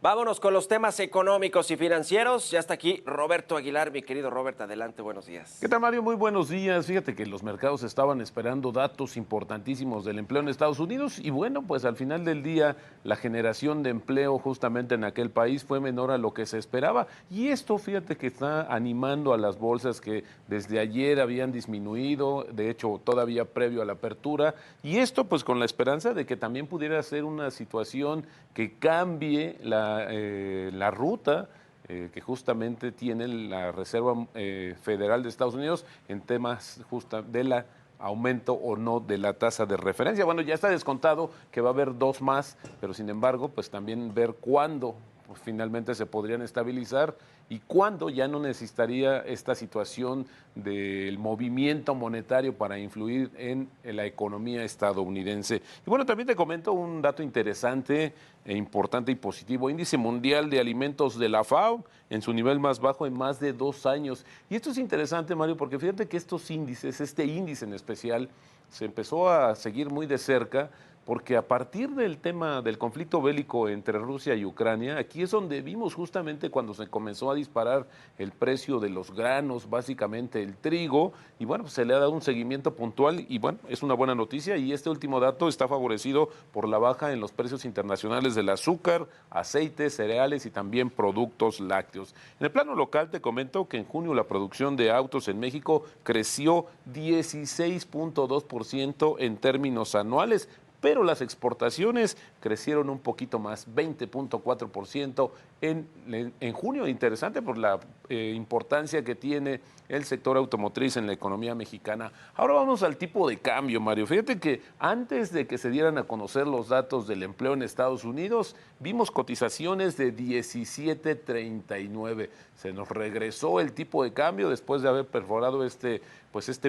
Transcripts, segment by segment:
Vámonos con los temas económicos y financieros. Ya está aquí Roberto Aguilar, mi querido Robert, adelante, buenos días. ¿Qué tal, Mario? Muy buenos días. Fíjate que los mercados estaban esperando datos importantísimos del empleo en Estados Unidos y bueno, pues al final del día la generación de empleo justamente en aquel país fue menor a lo que se esperaba y esto, fíjate que está animando a las bolsas que desde ayer habían disminuido, de hecho todavía previo a la apertura, y esto pues con la esperanza de que también pudiera ser una situación que cambie la ruta que justamente tiene la Reserva Federal de Estados Unidos en temas justa de la aumento o no de la tasa de referencia. Bueno, ya está descontado que va a haber dos más, pero sin embargo, pues también ver cuándo pues, finalmente se podrían estabilizar y cuándo ya no necesitaría esta situación del movimiento monetario para influir en la economía estadounidense. Y bueno, también te comento un dato interesante e importante y positivo. Índice Mundial de Alimentos de la FAO en su nivel más bajo en más de 2 años. Y esto es interesante, Mario, porque fíjate que estos índices, este índice en especial, se empezó a seguir muy de cerca porque a partir del tema del conflicto bélico entre Rusia y Ucrania, aquí es donde vimos justamente cuando se comenzó a disparar el precio de los granos, básicamente el trigo, y bueno, pues se le ha dado un seguimiento puntual y bueno, es una buena noticia y este último dato está favorecido por la baja en los precios internacionales del azúcar, aceites, cereales y también productos lácteos. En el plano local te comento que en junio la producción de autos en México creció 16.2% en términos anuales, pero las exportaciones crecieron un poquito más, 20.4% en junio. Interesante por la importancia que tiene el sector automotriz en la economía mexicana. Ahora vamos al tipo de cambio, Mario. Fíjate que antes de que se dieran a conocer los datos del empleo en Estados Unidos, vimos cotizaciones de 17.39. Se nos regresó el tipo de cambio después de haber perforado este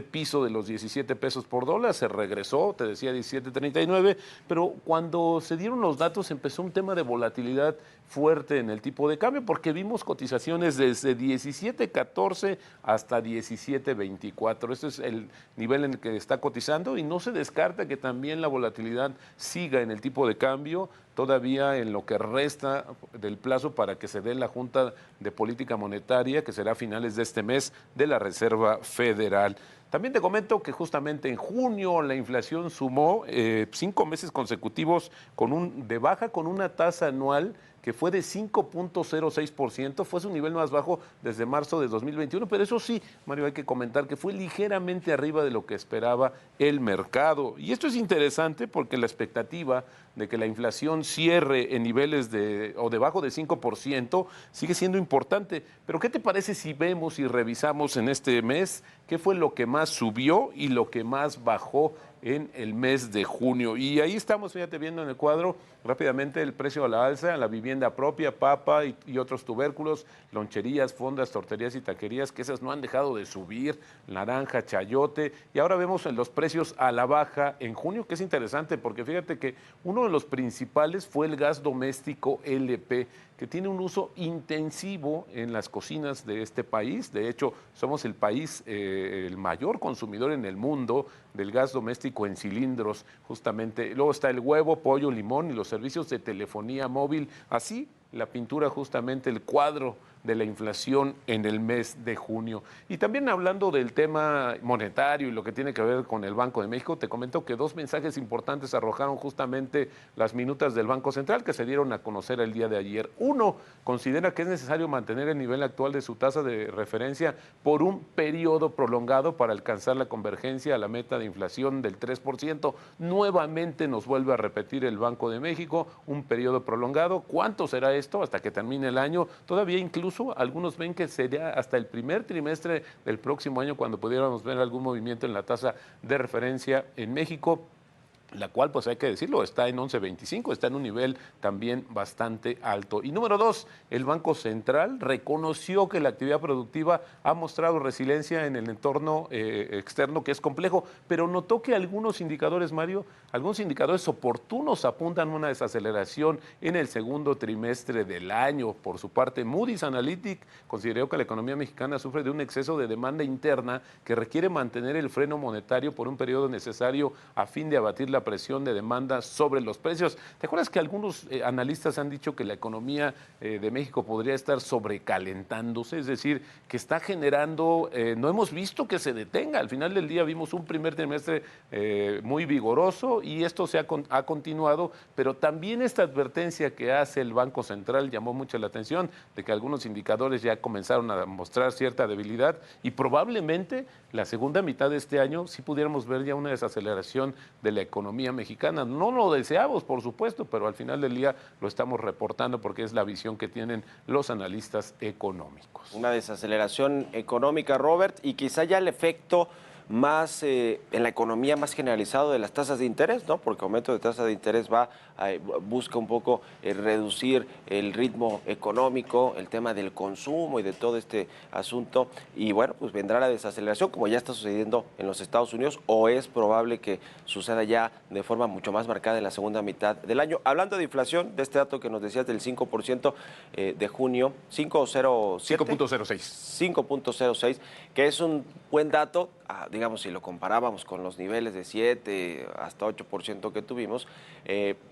piso de los 17 pesos por dólar, se regresó, te decía 17.39, pero cuando se dieron los datos empezó un tema de volatilidad fuerte en el tipo de cambio porque vimos cotizaciones desde 17.14 hasta 17.24. Este es el nivel en el que está cotizando y no se descarta que también la volatilidad siga en el tipo de cambio todavía en lo que resta del plazo para que se dé la Junta de Política Monetaria, que será a finales de este mes, de la Reserva Federal. También te comento que justamente en junio la inflación sumó 5 meses consecutivos de baja con una tasa anual que fue de 5.06%, fue su nivel más bajo desde marzo de 2021, pero eso sí, Mario, hay que comentar que fue ligeramente arriba de lo que esperaba el mercado. Y esto es interesante porque la expectativa de que la inflación cierre en niveles o debajo de 5% sigue siendo importante. Pero ¿qué te parece si vemos y revisamos en este mes qué fue lo que más subió y lo que más bajó en el mes de junio? Y ahí estamos, fíjate, viendo en el cuadro rápidamente el precio a la alza, la vivienda propia, papa y otros tubérculos, loncherías, fondas, torterías y taquerías, que esas no han dejado de subir, naranja, chayote, y ahora vemos los precios a la baja en junio, que es interesante porque fíjate que uno de los principales fue el gas doméstico LP, que tiene un uso intensivo en las cocinas de este país. De hecho, somos el país, el mayor consumidor en el mundo del gas doméstico en cilindros, justamente. Luego está el huevo, pollo, limón y los servicios de telefonía móvil. Así, la pintura, justamente el cuadro de la inflación en el mes de junio. Y también hablando del tema monetario y lo que tiene que ver con el Banco de México, te comento que 2 mensajes importantes arrojaron justamente las minutas del Banco Central que se dieron a conocer el día de ayer. Uno, considera que es necesario mantener el nivel actual de su tasa de referencia por un periodo prolongado para alcanzar la convergencia a la meta de inflación del 3%. Nuevamente nos vuelve a repetir el Banco de México, un periodo prolongado. ¿Cuánto será esto hasta que termine el año? Todavía incluso algunos ven que sería hasta el primer trimestre del próximo año cuando pudiéramos ver algún movimiento en la tasa de referencia en México, la cual, pues hay que decirlo, está en 11.25, está en un nivel también bastante alto. Y número 2, el Banco Central reconoció que la actividad productiva ha mostrado resiliencia en el entorno externo, que es complejo, pero notó que algunos indicadores, Mario, algunos indicadores oportunos apuntan a una desaceleración en el segundo trimestre del año. Por su parte, Moody's Analytics consideró que la economía mexicana sufre de un exceso de demanda interna que requiere mantener el freno monetario por un periodo necesario a fin de abatir la la presión de demanda sobre los precios. ¿Te acuerdas que algunos analistas han dicho que la economía de México podría estar sobrecalentándose? Es decir, que está generando, no hemos visto que se detenga. Al final del día vimos un primer trimestre muy vigoroso y esto ha continuado, pero también esta advertencia que hace el Banco Central llamó mucho la atención de que algunos indicadores ya comenzaron a mostrar cierta debilidad y probablemente la segunda mitad de este año sí pudiéramos ver ya una desaceleración de la economía mexicana. No lo deseamos, por supuesto, pero al final del día lo estamos reportando porque es la visión que tienen los analistas económicos. Una desaceleración económica, Robert, y quizá ya el efecto más en la economía más generalizado de las tasas de interés, ¿no? Porque el aumento de tasa de interés busca un poco reducir el ritmo económico, el tema del consumo y de todo este asunto. Y bueno, pues vendrá la desaceleración, como ya está sucediendo en los Estados Unidos, o es probable que suceda ya de forma mucho más marcada en la segunda mitad del año. Hablando de inflación, de este dato que nos decías del 5% de junio, 5.06, que es un buen dato, digamos, si lo comparábamos con los niveles de 7 hasta 8% que tuvimos,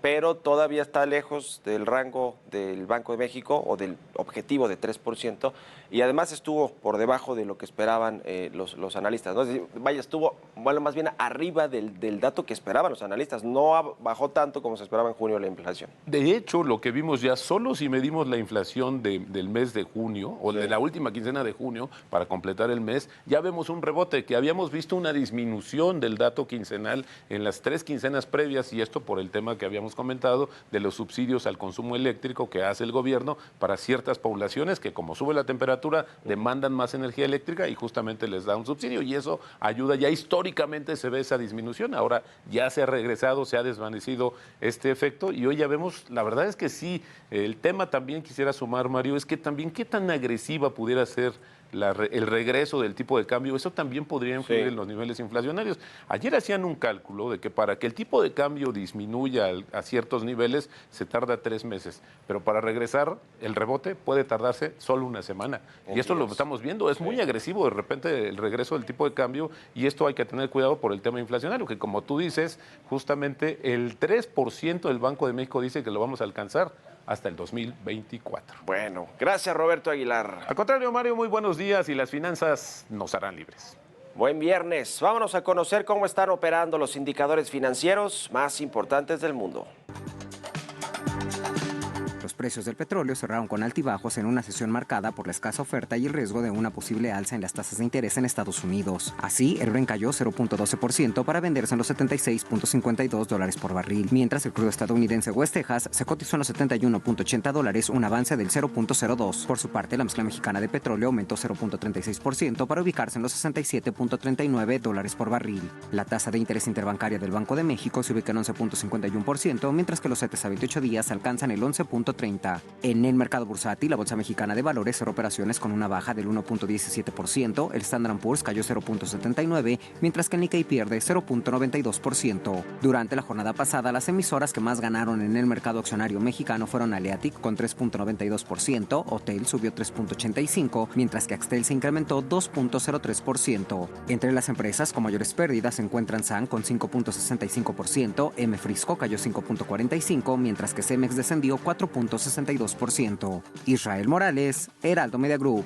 pero todavía está lejos del rango del Banco de México o del objetivo de 3%, y además estuvo por debajo de lo que esperaban los analistas, ¿no? Es decir, estuvo, bueno, más bien arriba del dato que esperaban los analistas, no bajó tanto como se esperaba en junio la inflación. De hecho, lo que vimos ya, solo si medimos la inflación del mes de junio, o de la última quincena de junio, para completar el mes, ya vemos un rebote, que habíamos visto una disminución del dato quincenal en las 3 quincenas previas, y esto por el tema que habíamos comentado de los subsidios al consumo eléctrico que hace el gobierno para ciertas poblaciones que, como sube la temperatura, demandan más energía eléctrica y justamente les da un subsidio, y eso ayuda. Ya históricamente se ve esa disminución, ahora ya se ha regresado, se ha desvanecido este efecto, y hoy ya vemos, la verdad es que sí, el tema también quisiera sumar, Mario, es que también qué tan agresiva pudiera ser el regreso del tipo de cambio. Eso también podría influir en los niveles inflacionarios. Ayer hacían un cálculo de que para que el tipo de cambio disminuya a ciertos niveles se tarda 3 meses, pero para regresar el rebote puede tardarse solo una semana. Y esto lo estamos viendo, es muy agresivo de repente el regreso del tipo de cambio, y esto hay que tener cuidado por el tema inflacionario, que como tú dices, justamente el 3% del Banco de México dice que lo vamos a alcanzar hasta el 2024. Bueno, gracias, Roberto Aguilar. Al contrario, Mario, muy buenos días, y las finanzas nos harán libres. Buen viernes. Vámonos a conocer cómo están operando los indicadores financieros más importantes del mundo. Los precios del petróleo cerraron con altibajos en una sesión marcada por la escasa oferta y el riesgo de una posible alza en las tasas de interés en Estados Unidos. Así, el Brent cayó 0.12% para venderse en los $76.52 por barril, mientras el crudo estadounidense West Texas se cotizó en los $71.80, un avance del 0.02. Por su parte, la mezcla mexicana de petróleo aumentó 0.36% para ubicarse en los $67.39 por barril. La tasa de interés interbancaria del Banco de México se ubica en 11.51%, mientras que los CETES a 28 días alcanzan el 11.30. En el mercado bursátil, la Bolsa Mexicana de Valores cerró operaciones con una baja del 1.17%, el Standard & Poor's cayó 0.79%, mientras que el Nikkei pierde 0.92%. Durante la jornada pasada, las emisoras que más ganaron en el mercado accionario mexicano fueron Aleatic con 3.92%, Hotel subió 3.85%, mientras que Axtel se incrementó 2.03%. Entre las empresas con mayores pérdidas se encuentran SAN con 5.65%, M. Frisco cayó 5.45%, mientras que Cemex descendió 4.62%. Israel Morales, Heraldo Media Group.